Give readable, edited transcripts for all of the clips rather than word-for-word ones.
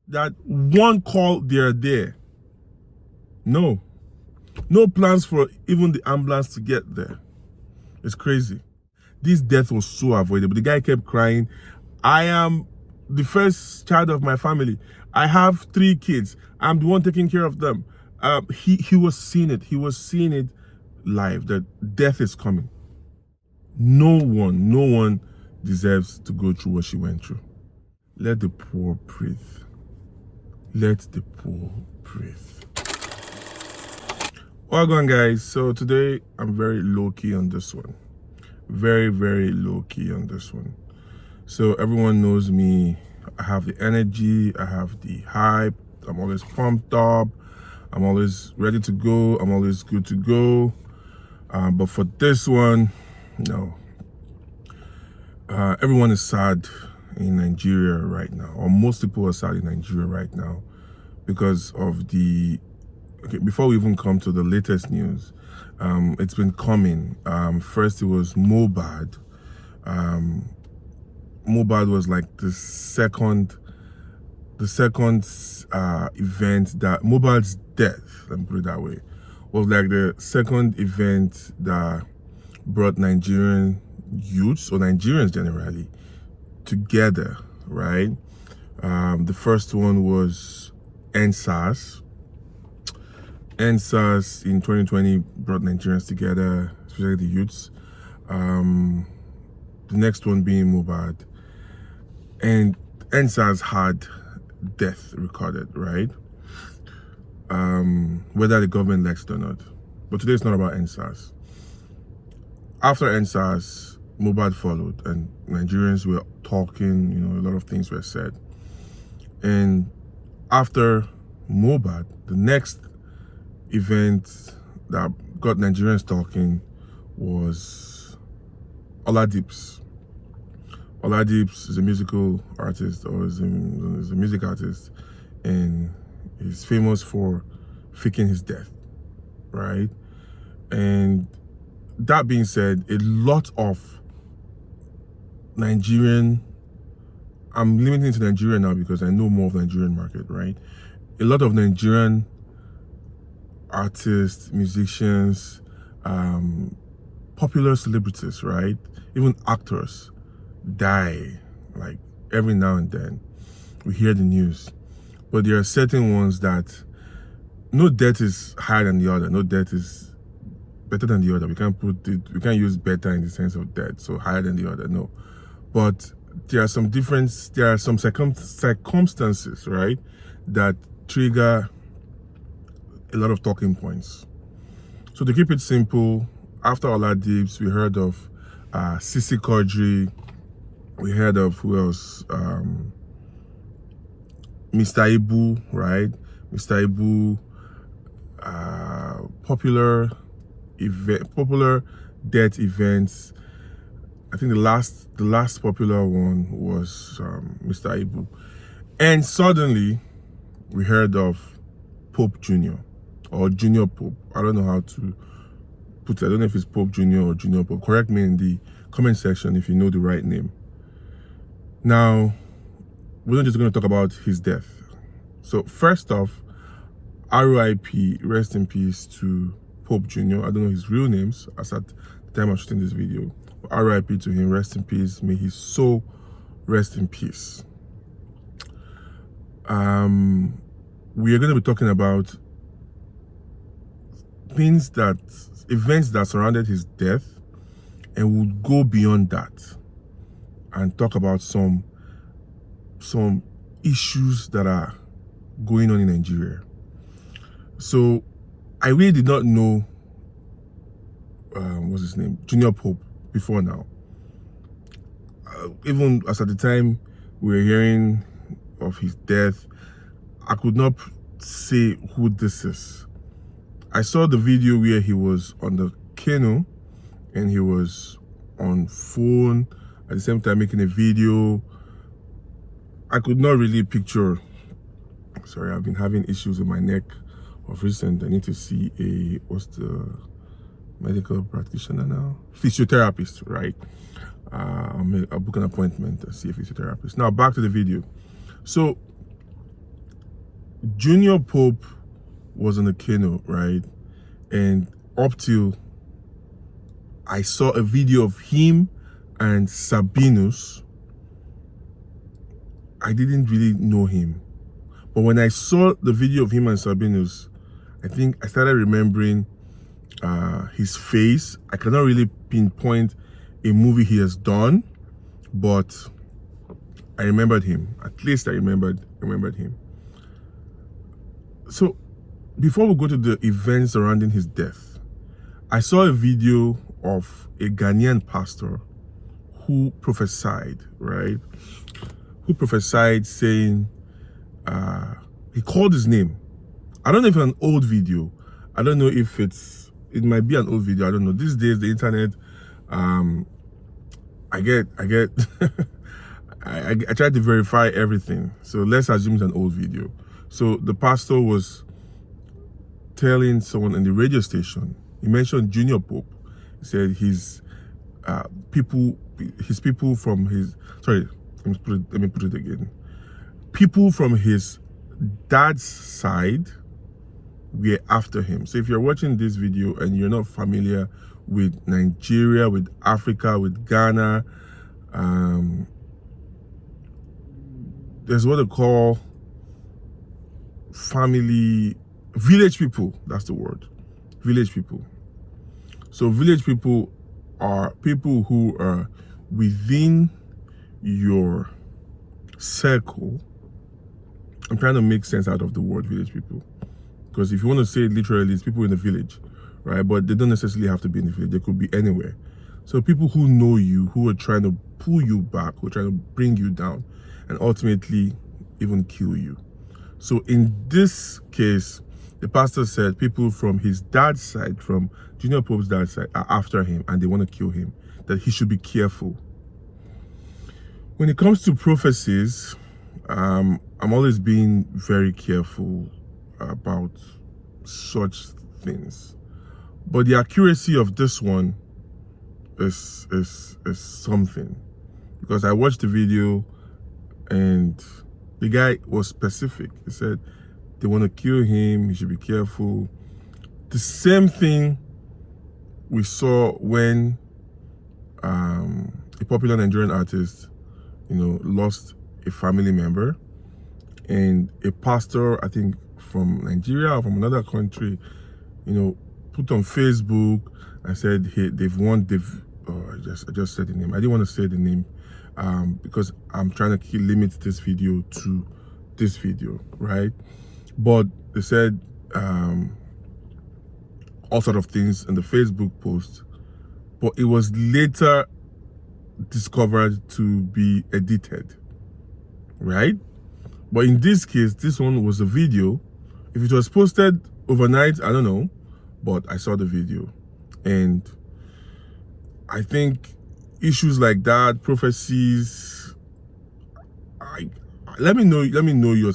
that one call they're there. No plans for even the ambulance to get there. It's crazy. This death was so avoidable. The guy kept crying. I am the first child of my family. I have 3 kids. I'm the one taking care of them. He was seeing it. He was seeing it live, that death is coming. No one deserves to go through what she went through. Let the poor breathe. Let the poor breathe. Well done, guys. So today I'm very low-key on this one. Very, very low-key on this one. So everyone knows me. I have the energy. I have the hype. I'm always pumped up. I'm always ready to go. I'm always good to go. But for this one, no. Everyone is sad in Nigeria right now, or most people are sad in Nigeria right now because of the... Okay, before we even come to the latest news, it's been coming. First it was Mohbad. Mohbad was like the second event that Mohbad's death, let me put it that way, was like the second event that brought Nigerian youths, or Nigerians generally, together, right? The first one was NSAS. NSAS in 2020 brought Nigerians together, especially the youths. The next one being Mohbad. And NSAS had death recorded, right? Whether the government likes it or not. But today it's not about NSAS. After NSAS, Mohbad followed, and Nigerians were talking, a lot of things were said. And after Mohbad, the next event that got Nigerians talking was Oladips. Oladips is a musical artist, or is a music artist, and he's famous for faking his death, right? And that being said, a lot of Nigerian, I'm limiting to Nigeria now because I know more of the Nigerian market, right? A lot of Nigerian artists, musicians, popular celebrities, right? Even actors die, like every now and then. We hear the news. But there are certain ones that no death is higher than the other. No death is better than the other. We can't use better in the sense of death, so higher than the other, no. But there are some circumstances, right, that trigger a lot of talking points. So to keep it simple, after Oladips, we heard of Sisi Quadri, we heard of who else? Mr. Ibu, right? Mr. Ibu, popular death events. I think the last popular one was Mr. Ibu. And suddenly we heard of Pope Jr. or Junior Pope. I don't know how to put it. I don't know if it's Pope Jr. or Junior Pope. Correct me in the comment section if you know the right name. Now, we're not just going to talk about his death. So first off, RIP, rest in peace to Pope Jr. I don't know his real names as at the time I'm shooting this video. But RIP to him, rest in peace. May his soul rest in peace. We are going to be talking about events that surrounded his death, and we'll go beyond that and talk about some issues that are going on in Nigeria. So I really did not know what's his name, Junior Pope, before now. Even as at the time we were hearing of his death, I could not say who this is. I saw the video where he was on the canoe and he was on phone at the same time making a video. I could not really picture. Sorry, I've been having issues with my neck of recent. I need to see what's the medical practitioner now? Physiotherapist, right? I'll book an appointment to see a physiotherapist. Now back to the video. So Junior Pope was on the canoe, right? And up till I saw a video of him and Sabinus, I didn't really know him. But when I saw the video of him and Sabinus, I think I started remembering his face. I cannot really pinpoint a movie he has done, but I remembered him. At least I remembered him. So before we go to the events surrounding his death, I saw a video of a Ghanaian pastor who prophesied, right? Who prophesied saying, he called his name. I don't know if it's an old video. I don't know if it might be an old video. I don't know. These days, the internet, I get, I try to verify everything. So let's assume it's an old video. So the pastor was telling someone in the radio station, he mentioned Junior Pope. He said his people from his, sorry, let me put it again. People from his dad's side were after him. So if you're watching this video and you're not familiar with Nigeria, with Africa, with Ghana, there's what they call village people. That's the word, village people. So village people are people who are within your circle. I'm trying to make sense out of the word village people, because if you want to say it literally, it's people in the village, right? But they don't necessarily have to be in the village. They could be anywhere. So people who know you, who are trying to pull you back, who are trying to bring you down, and ultimately even kill you. So in this case, the pastor said people from his dad's side, from Junior Pope's dad's side, are after him and they want to kill him, that he should be careful. When it comes to prophecies, I'm always being very careful about such things. But the accuracy of this one is something. Because I watched the video and the guy was specific. He said they want to kill him, he should be careful. The same thing we saw when a popular Nigerian artist, lost a family member, and a pastor, I think from Nigeria or from another country, put on Facebook and said, hey, I just said the name. I didn't want to say the name because I'm trying to limit this video to this video, right? But they said all sort of things in the Facebook post, but it was later discovered to be edited, right? But in this case, this one was a video. If it was posted overnight, I don't know, but I saw the video. And I think issues like that, prophecies, let me know your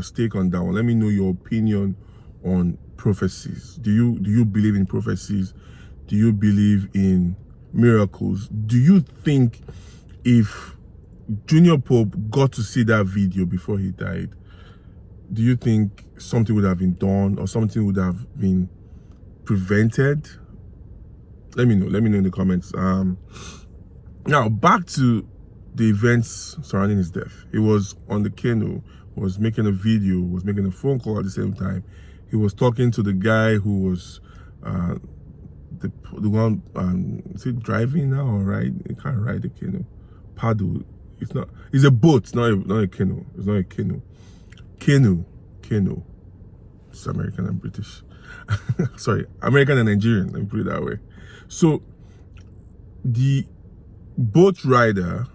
stake on that one. Let me know your opinion on prophecies. Do you believe in prophecies? Do you believe in miracles? Do you think if Junior Pope got to see that video before he died, do you think something would have been done or something would have been prevented? Let me know in the comments. Now back to the events surrounding his death. He was on the canoe, was making a video, was making a phone call at the same time. He was talking to the guy who was the one, is he driving now or right? He can't ride the canoe. Paddle. It's a boat, not a canoe. It's not a canoe. Canoe. It's American and British. Sorry, American and Nigerian, let me put it that way. So the boat rider,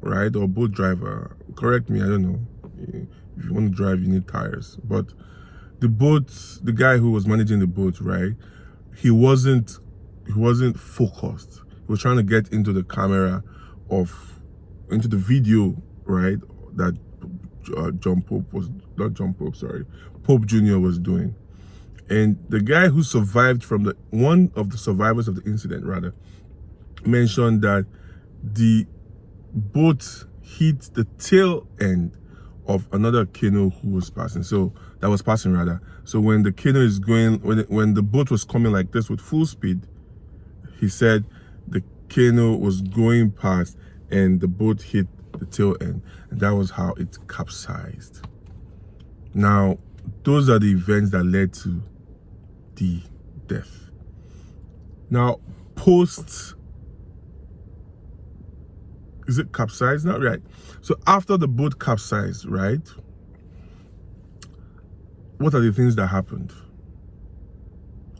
right, or boat driver, correct me, I don't know. If you want to drive, you need tires. But the guy who was managing the boat, right, he wasn't focused. He was trying to get into the camera into the video, right, that Pope Jr. was doing. And the guy who survived from one of the survivors of the incident, rather, mentioned that the boat hit the tail end of another canoe who was passing. So that was passing rather. So when the canoe is going, when the boat was coming like this with full speed, he said the canoe was going past and the boat hit the tail end, and that was how it capsized. Now, those are the events that led to the death. Now, is it capsized? Not right. So after the boat capsized, right? What are the things that happened?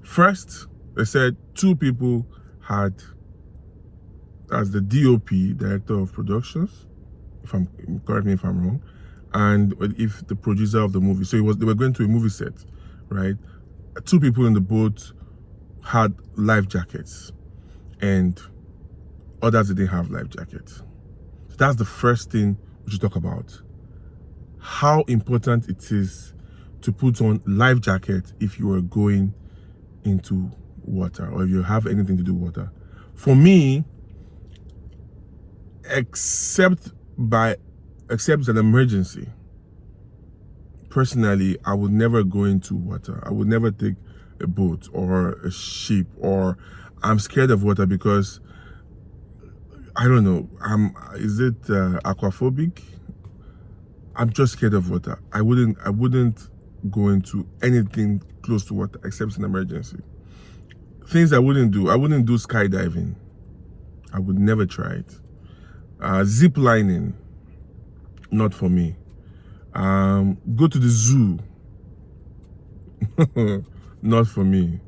First, they said 2 people had, as the DOP, director of productions, correct me if I'm wrong, and if the producer of the movie. So they were going to a movie set, right? 2 people in the boat had life jackets, and others didn't have life jackets. So that's the first thing we should talk about. How important it is to put on life jacket if you are going into water, or if you have anything to do with water. For me, except it's an emergency, personally, I would never go into water. I would never take a boat or a ship, or I'm scared of water because I don't know, is it aquaphobic? I'm just scared of water. I wouldn't go into anything close to water except an emergency. Things I wouldn't do skydiving. I would never try it. Zip lining, not for me. Go to the zoo, not for me.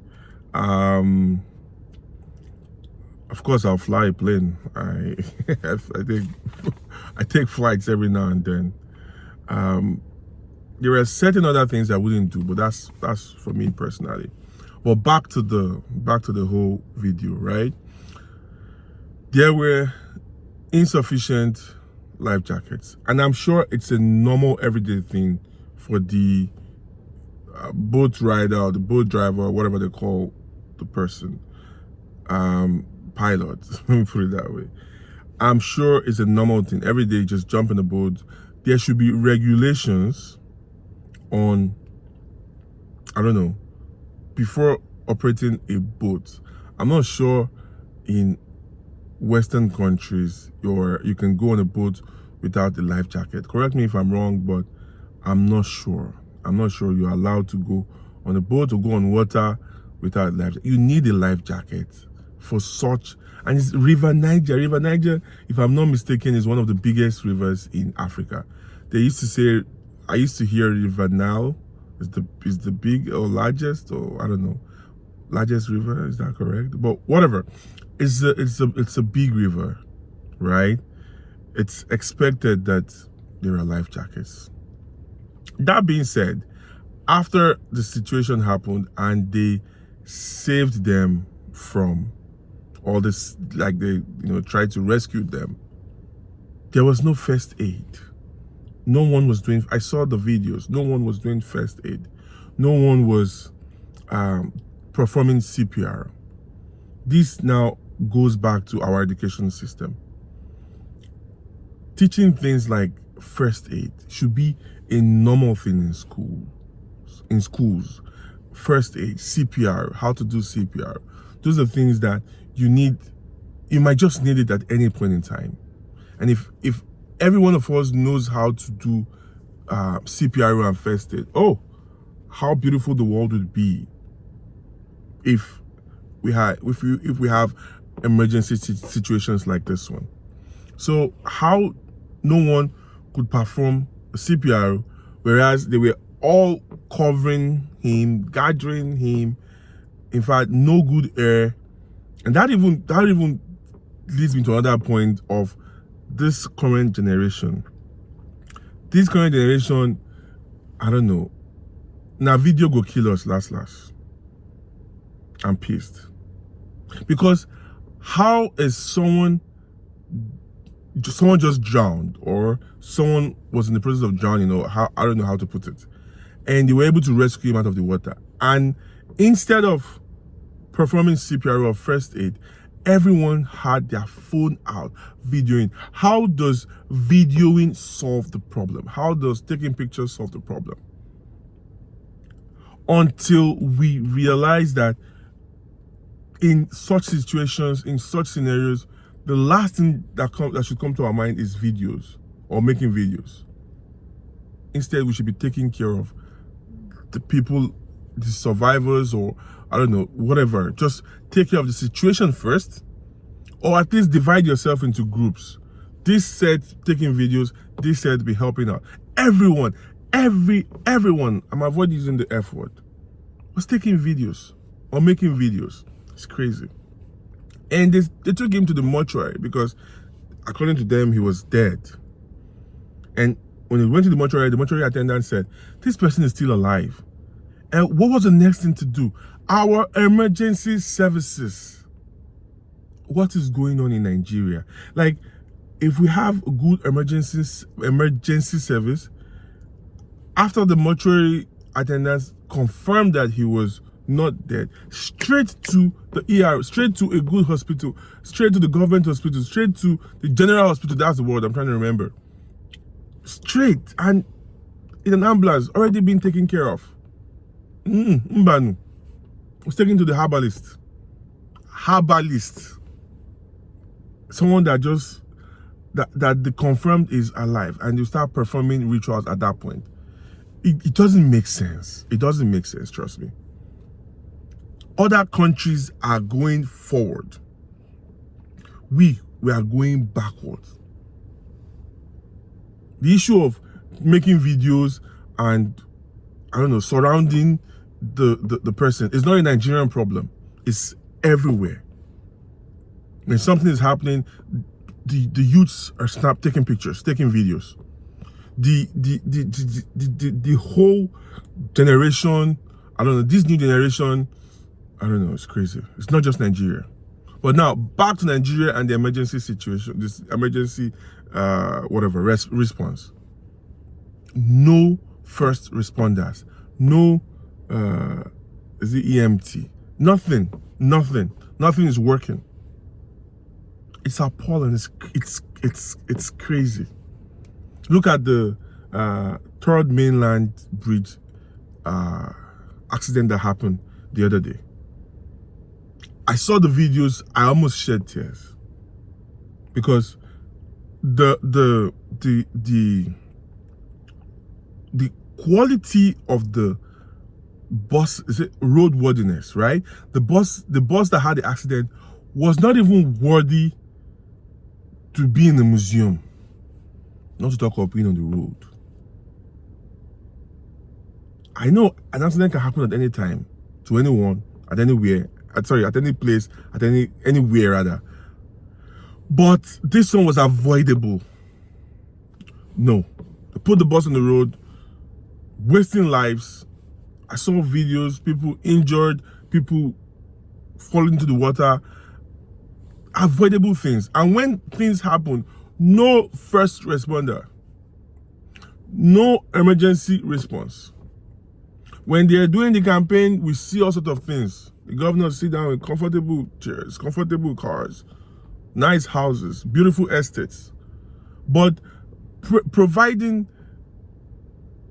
Of course, I'll fly a plane. I take flights every now and then. There are certain other things I wouldn't do, but that's for me personally. But back to the whole video, right? There were insufficient life jackets, and I'm sure it's a normal everyday thing for the boat rider or the boat driver, or whatever they call the person, pilot. Let me put it that way. I'm sure it's a normal thing. Every day, just jump in the boat. There should be regulations on, I don't know, before operating a boat. I'm not sure in Western countries you can go on a boat without a life jacket. Correct me if I'm wrong, but I'm not sure. I'm not sure you're allowed to go on a boat or go on water without a life jacket. You need a life jacket for such, and it's River Niger. River Niger, if I'm not mistaken, is one of the biggest rivers in Africa. They used to say, I used to hear River Nile is the big or largest, or I don't know, largest river. Is that correct? But whatever, it's a big river, right? It's expected that there are life jackets. That being said, after the situation happened and they saved them from all this, like they tried to rescue them, there was no first aid. No one was doing, I saw the videos, no one was doing first aid. No one was performing CPR. This now goes back to our education system. Teaching things like first aid should be a normal thing in schools. First aid, CPR, how to do CPR. Those are things that you might just need it at any point in time. And if every one of us knows how to do CPR and first aid, oh, how beautiful the world would be if we have emergency situations like this one. So how no one could perform CPR, whereas they were all covering him, gathering him. In fact, no good air. And that even leads me to another point of this current generation. This current generation, I don't know. Now video go kill us last. I'm pissed. Because how is someone just drowned, or someone was in the process of drowning, or I don't know how to put it, and they were able to rescue him out of the water, and instead of performing CPR or first aid, Everyone had their phone out videoing. How does videoing solve the problem? How does taking pictures solve the problem? Until we realize that in such situations, in such scenarios, the last thing that should come to our mind is videos or making videos. Instead, we should be taking care of the people, the survivors, or I don't know, whatever. Just take care of the situation first, or at least divide yourself into groups. This said taking videos, this said be helping out. Everyone, everyone, I'm avoiding using the F word, was taking videos or making videos. It's crazy. And they took him to the mortuary because according to them, he was dead. And when he went to the mortuary attendant said, this person is still alive. And what was the next thing to do? Our emergency services. What is going on in Nigeria? Like, if we have a good emergency service, after the mortuary attendants confirmed that he was not dead, straight to the ER, straight to a good hospital, straight to the government hospital, straight to the general hospital. That's the word I'm trying to remember. Straight, and in an ambulance, already been taken care of. Mbanu was taken to the herbalist. Someone that just that the confirmed is alive, and you start performing rituals at that point. It doesn't make sense. It doesn't make sense, trust me. Other countries are going forward. We are going backwards. The issue of making videos and, I don't know, surrounding the person is not a Nigerian problem. It's everywhere. When something is happening, the youths are taking pictures, taking videos. The whole generation, I don't know, this new generation, I don't know, it's crazy. It's not just Nigeria. But now, back to Nigeria and the emergency situation, this emergency, response. No first responders, no, is it EMT? Nothing is working. It's appalling. It's crazy. Look at the third mainland bridge accident that happened the other day. I saw the videos. I almost shed tears because the quality of the bus, is it roadworthiness, right? The bus that had the accident was not even worthy to be in the museum, not to talk about being on the road. I know an accident can happen at any time, to anyone, at anywhere, at any place, at anywhere rather. But this one was avoidable. No. They put the bus on the road, wasting lives. I saw videos, people injured, people falling into the water. Avoidable things. And when things happen, no first responder, no emergency response. When they're doing the campaign, we see all sorts of things. The governors sit down with comfortable chairs, comfortable cars, nice houses, beautiful estates. But providing,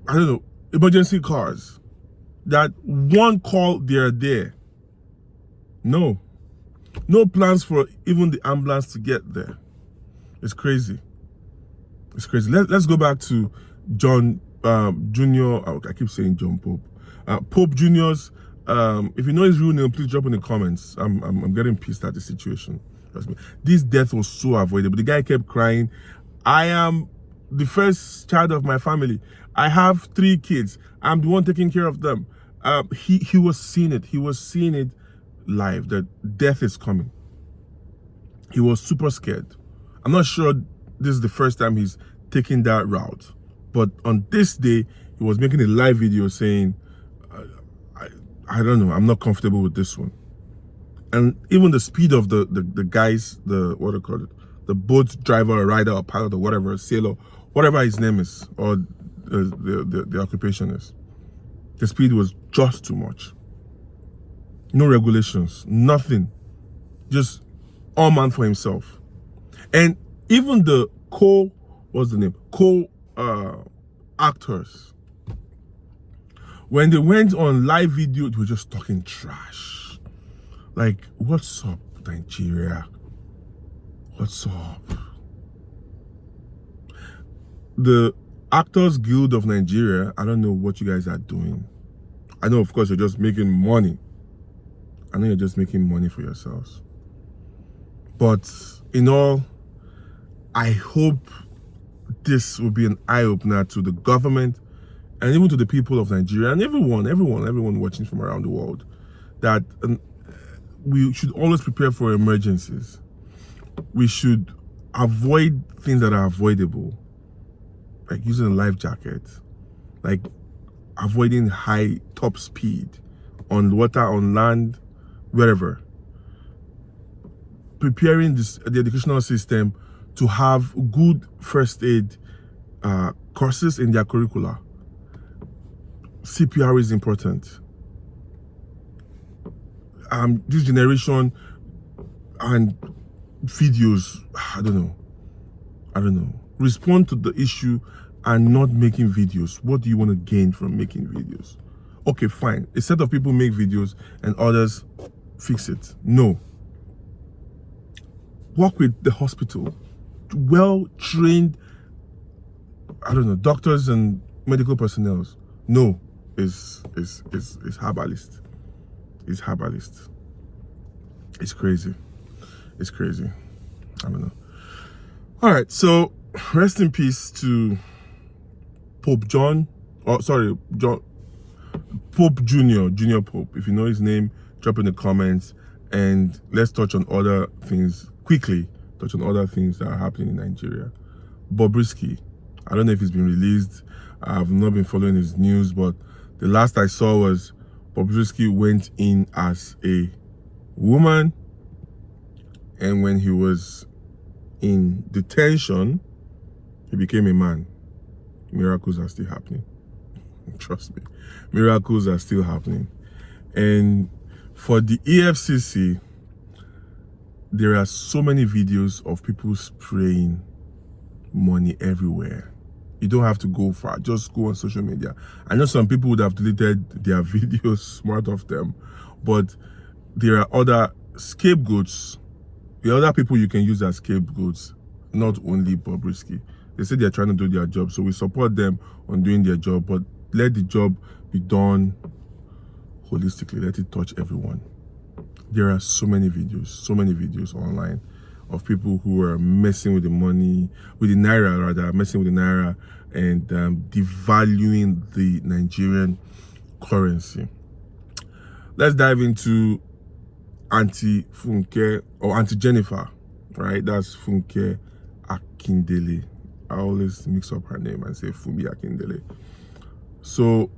I don't know, emergency cars, that one call, they're there. No plans for even the ambulance to get there. It's crazy. It's crazy. Let's go back to John Jr. I keep saying John Pope. Pope Jr.'s. If you know his real name, please drop in the comments. I'm getting pissed at the situation. Trust me. This death was so avoidable. The guy kept crying. I am the first child of my family. I have 3 kids. I'm the one taking care of them. He was seeing it. He was seeing it live, that death is coming. He was super scared. I'm not sure this is the first time he's taking that route, but on this day he was making a live video saying, I don't know, I'm not comfortable with this one. And even the speed of the guys, what do you call it, the boat driver or rider or pilot or whatever, sailor, whatever his name is, or the occupation is, the speed was just too much. No regulations, nothing. Just all man for himself. And even the actors, when they went on live video, they were just talking trash. Like, what's up, Nigeria? What's up? The Actors Guild of Nigeria, I don't know what you guys are doing. I know, of course, you're just making money. I know you're just making money for yourselves. But in all, I hope this will be an eye-opener to the government and even to the people of Nigeria and everyone watching from around the world, that we should always prepare for emergencies. We should avoid things that are avoidable, like using a life jacket, like avoiding high top speed on water, on land, wherever. Preparing the educational system to have good first aid courses in their curricula. CPR is important. This generation and videos, I don't know. Respond to the issue and not making videos. What do you want to gain from making videos? Okay, fine. A set of people make videos and others fix it. No. Work with the hospital. Well-trained, doctors and medical personnel. No, is herbalist. It's herbalist. It's crazy. It's crazy. I don't know. All right, so rest in peace to Pope John. Pope Junior Pope. If you know his name, drop in the comments, and let's touch on other things quickly. Touch on other things that are happening in Nigeria. Bobrisky, I don't know if he's been released. I've not been following his news, but the last I saw was Bobrisky went in as a woman, and when he was in detention, he became a man. Miracles are still happening. Trust me. Miracles are still happening. And for the EFCC, there are so many videos of people spraying money everywhere. You don't have to go far. Just go on social media. I know some people would have deleted their videos, smart of them, but there are other scapegoats. The other people you can use as scapegoats, not only Bobrisky. They say they're trying to do their job, so we support them on doing their job, but let the job be done holistically. Let it touch everyone. There are so many videos online of people who are messing with the money, with the naira rather, messing with the naira and devaluing the Nigerian currency. Let's dive into Auntie Funke or Auntie Jenifa, right? That's Funke Akindele. I always mix up her name and say Fumi Akindele. So,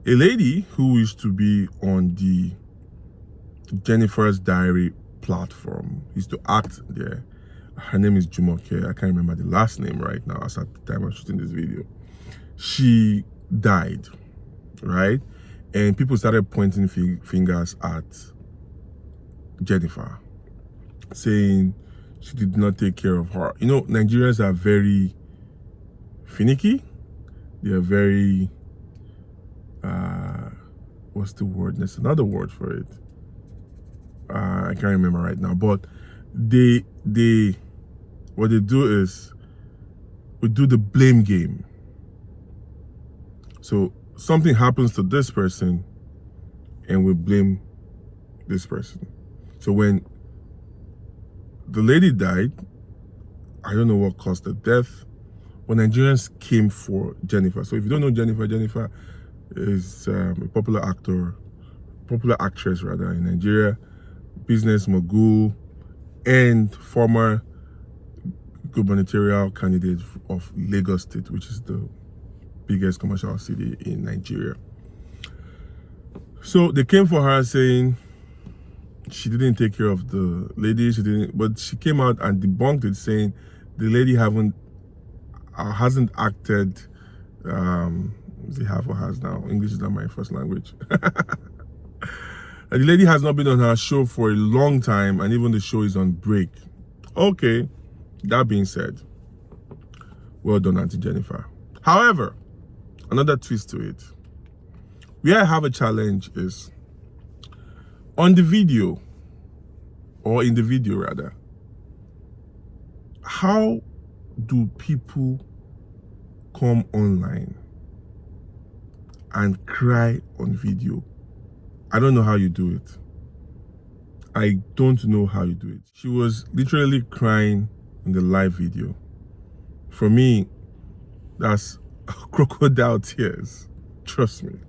a lady who used to be on the Jennifer's Diary platform, used to act there. Her name is Jumoke. I can't remember the last name right now as at the time of shooting this video. She died, right? And people started pointing fingers at Jenifa, saying she did not take care of her. You know, Nigerians are very finicky. They are very, what's the word? There's another word for it. I can't remember right now, but what they do is we do the blame game. So something happens to this person and we blame this person. So when the lady died, I don't know what caused the death, when Nigerians came for Jenifa. So if you don't know Jenifa, Jenifa is a popular actress rather in Nigeria, business mogul, and former gubernatorial candidate of Lagos State, which is the biggest commercial city in Nigeria. So they came for her saying she didn't take care of the lady, but she came out and debunked it, saying the lady hasn't acted, is it have or has now? English is not my first language. The lady has not been on her show for a long time, and even the show is on break. Okay, that being said, well done, Auntie Jenifa. However, another twist to it. Where I have a challenge is on the video, or in the video rather, how do people come online and cry on video? I don't know how you do it. I don't know how you do it. She was literally crying in the live video. For me, that's crocodile tears. Trust me.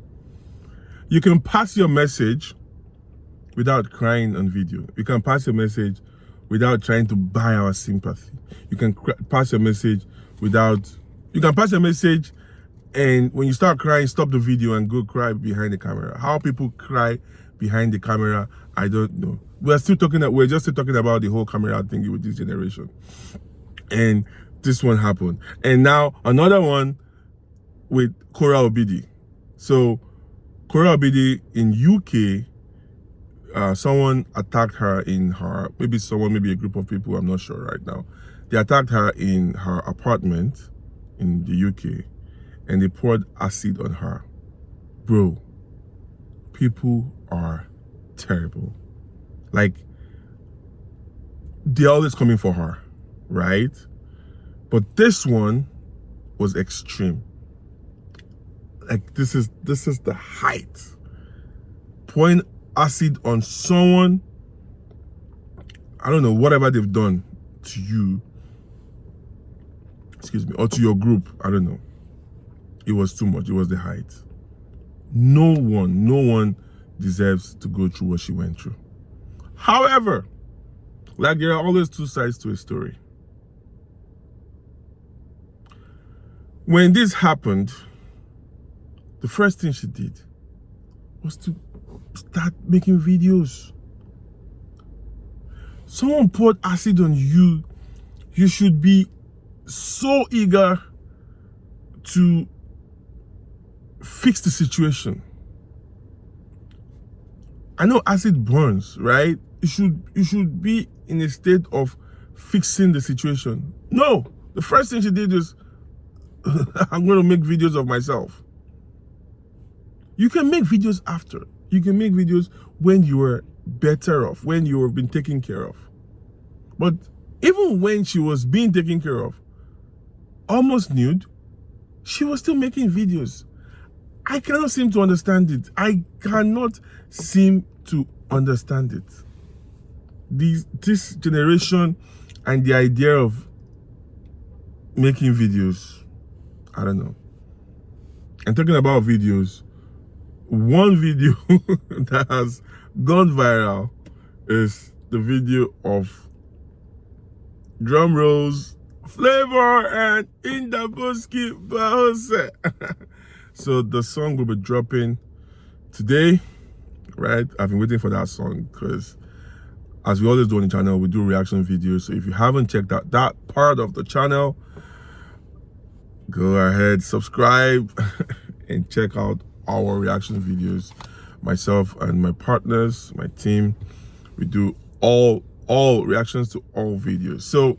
You can pass your message without crying on video. You can pass your message without trying to buy our sympathy. You can pass your message without... You can pass your message, and when you start crying, stop the video and go cry behind the camera. How people cry behind the camera, I don't know. We're just still talking about the whole camera thing with this generation. And this one happened. And now another one with Korra Obidi. So Korra Obidi in UK, someone attacked her in her, maybe a group of people, I'm not sure right now. They attacked her in her apartment in the UK, and they poured acid on her. Bro, people are terrible. Like, they're always coming for her, right? But this one was extreme. Like, this is the height. Pouring acid on someone, I don't know, whatever they've done to you, excuse me, or to your group, I don't know. It was too much. It was the height. No one deserves to go through what she went through. However, like, there are always two sides to a story. When this happened, the first thing she did was to start making videos. Someone poured acid on you. You should be so eager to fix the situation. I know acid burns, right? You should be in a state of fixing the situation. No, the first thing she did is, I'm going to make videos of myself. You can make videos after. You can make videos when you are better off, when you have been taken care of. But even when she was being taken care of, almost nude, she was still making videos. I cannot seem to understand it. I cannot seem to understand it. This generation and the idea of making videos, I don't know. And talking about videos, one video that has gone viral is the video of drum rolls, Flavor and Indaboski Bahose. So the song will be dropping today, right? I've been waiting for that song because, as we always do on the channel, we do reaction videos. So if you haven't checked out that part of the channel, go ahead, subscribe, and check out our reaction videos. Myself and my partners, my team, we do all reactions to all videos. So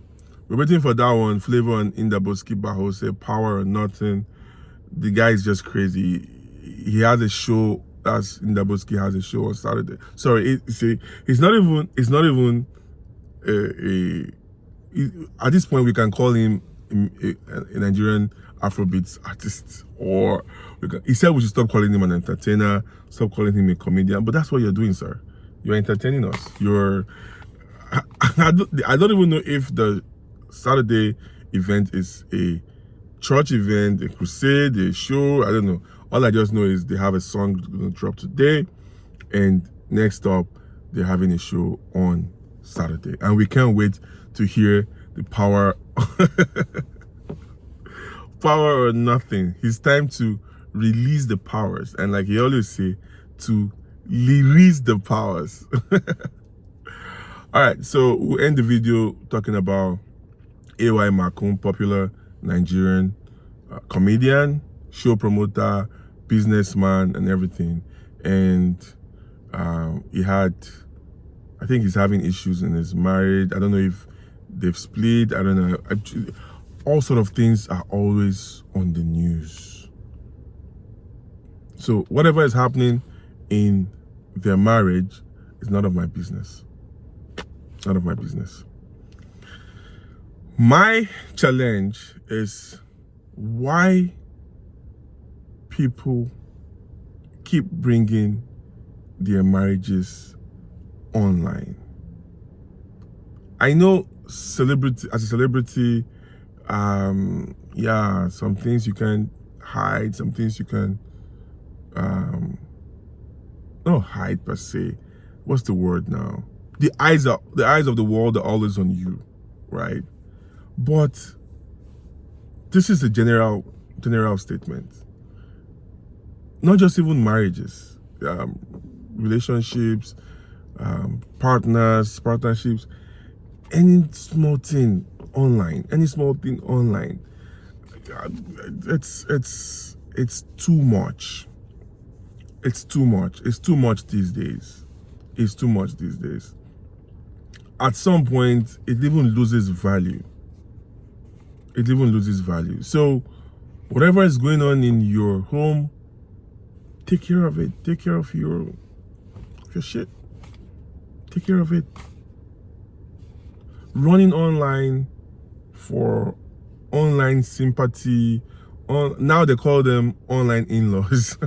we're waiting for that one. Flavor and Indaboski Bahose, Power or Nothing. The guy is just crazy. He has a show. As Indaboski has a show on Saturday. Sorry, it's not even at this point we can call him a Nigerian Afrobeats artist, or he said we should stop calling him an entertainer, stop calling him a comedian. But that's what you're doing, sir. You're entertaining us. I don't even know if the Saturday event is a church event, a crusade, a show. I don't know. All I just know is they have a song going to drop today, and next up, they're having a show on Saturday. And we can't wait to hear the Power or Nothing. It's time to release the powers. And like he always say, to release the powers. All right, so we'll end the video talking about AY Makun, popular Nigerian comedian, show promoter, businessman, and everything. And I think he's having issues in his marriage. I don't know if they've split. I don't know. All sort of things are always on the news. So whatever is happening in their marriage is none of my business. None of my business. My challenge is why people keep bringing their marriages online. I know as a celebrity, yeah, some things you can hide, some things you can not hide per se. What's the word now? The eyes of the world are always on you, right? But this is a general statement. Not just even marriages, relationships, partnerships, any small thing online, it's too much. It's too much these days. At some point, it even loses value. So whatever is going on in your home, take care of it. Take care of your shit. Take care of it. Running online for online sympathy, now they call them online in-laws.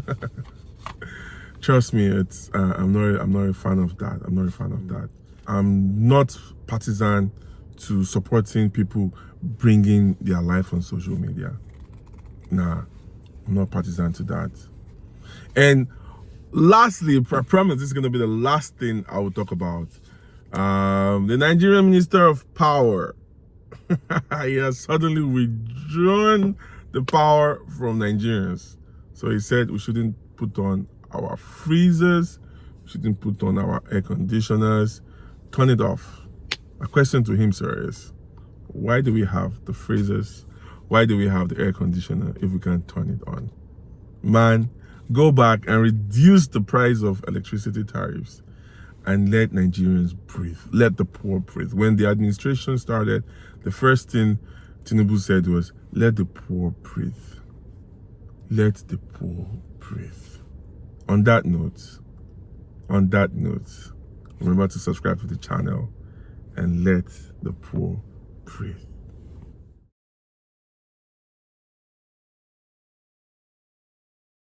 Trust me, it's I'm not a fan of that. I'm not partisan to supporting people bringing their life on social media. Nah, I'm not partisan to that. And lastly, I promise this is going to be the last thing I will talk about. The Nigerian Minister of Power, he has suddenly withdrawn the power from Nigerians. So he said we shouldn't put on our freezers, we shouldn't put on our air conditioners, turn it off. My question to him, sir, is why do we have the freezers? Why do we have the air conditioner if we can't turn it on? Man, go back and reduce the price of electricity tariffs and let Nigerians breathe. Let the poor breathe. When the administration started, the first thing Tinubu said was, let the poor breathe. Let the poor breathe. On that note, remember to subscribe to the channel and let the poor breathe.